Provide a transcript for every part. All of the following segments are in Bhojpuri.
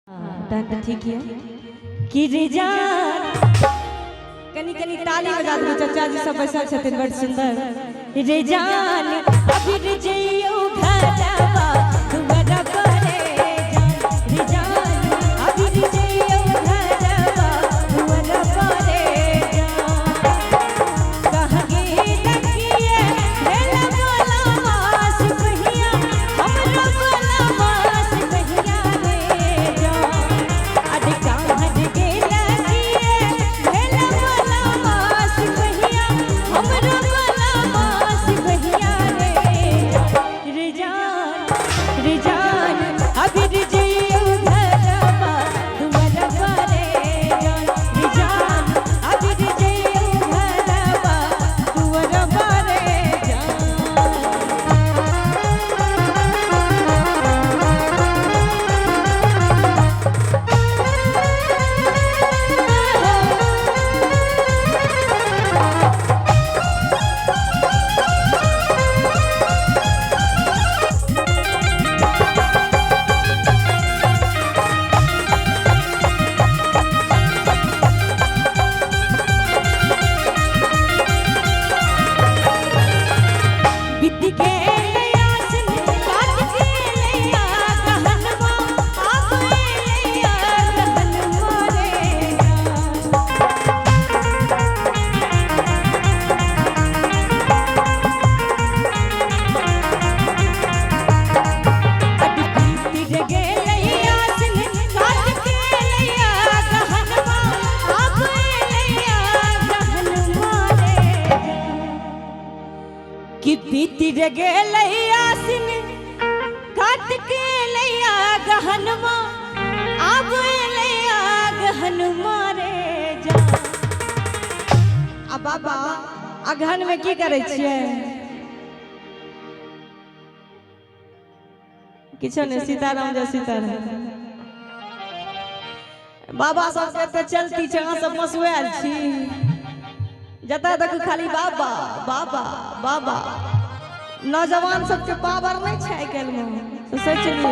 ठीक है कि रिजान कनी कनी ताली बजा दो चाचा जी सब बैसल छथिन बड़ सुंदर रिजान अभी रिजइयो घरवा दुआरा करे जान रिजान अभी रिजइयो घरवा दुआरा करे जान कहगे लगिए मेला बोला मास कहिया हमरा बोला मास कहिया रे जान अडका हटके लगिए मेला बोला मास कहिया हमरा बोला मास कहिया रे जान रिजान अभी रिजइयो घरवा दुआरा करे जान रिजान अभी रिजइयो घरवा दुआरा करे जान बित्ती के आसन काट के लैया कहनवा आप लैया कहनवा रे अड बित्ती गे लैया आसन काट के लैया कहनवा आप लैया कहनवा रे कि बीती गे लैया सिन काट के लैया गहनवा आब लैया गहनवा रे जा आ बाबा अगहन में की करे छियै किछो ने सीताराम जय सीताराम बाबा सबके तो चलती छै अहाँ सब मसुआल छी जता देखू खाली बाबा बाबा बाबा नौजवान सबके पावर नहीं छै कल में तो सोच लियो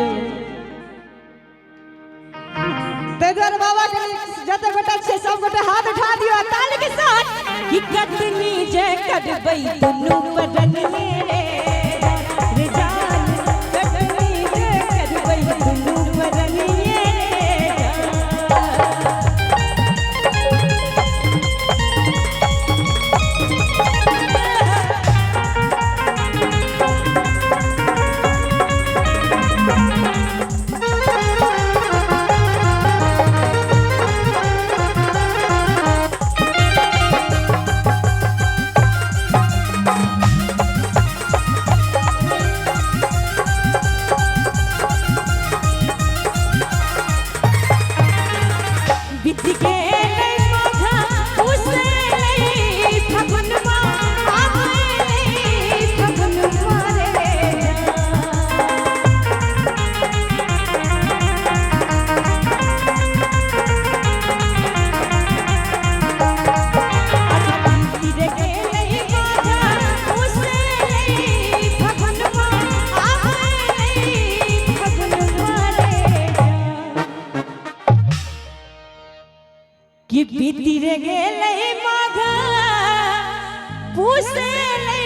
ते द्वारा बाबा के जते गोटा छै सब गोटे हाथ उठा दियो ताली के साथ कि कतनी जे करबै दुनू बदन रे रे जान कतनी जे करबै दुनू बदन रे बित्ती के नहीं माथा उसे नहीं फगुनवा आप नहीं फगुनवा रे बित्ती गे नहीं माथा उसे नहीं फगुनवा आप नहीं फगुनवा रे कि बीती रे गेलै माघ पूसे लै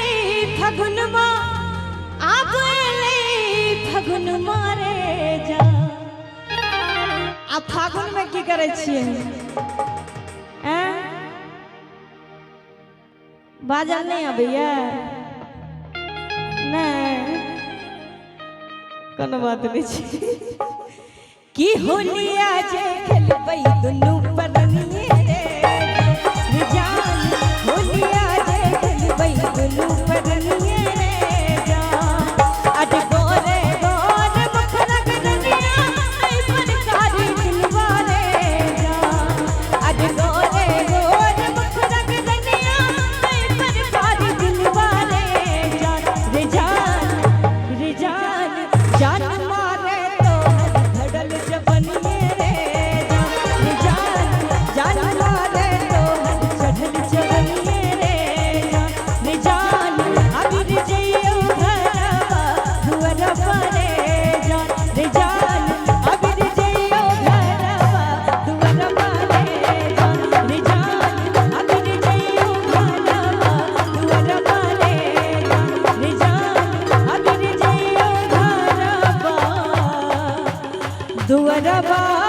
फगुनमा आब लै फगुनमा रे जा आ फागुन में की करे छियै बाजल नहीं अबैया नहीं कोनो बात नहीं छै कि होलिया जे खेलबै दुनू परनिए रे जान होलिया जे खेलबै दुनू परनिए रे जान अड गोरे गोरे मखरा गनिया ऐ परकारी दिलवा रे जान अड गोरे गोरे मखरा गनिया ऐ परकारी दिलवा रे जान जान मारे तो धड़ल जबनिए रे जान दुअरबा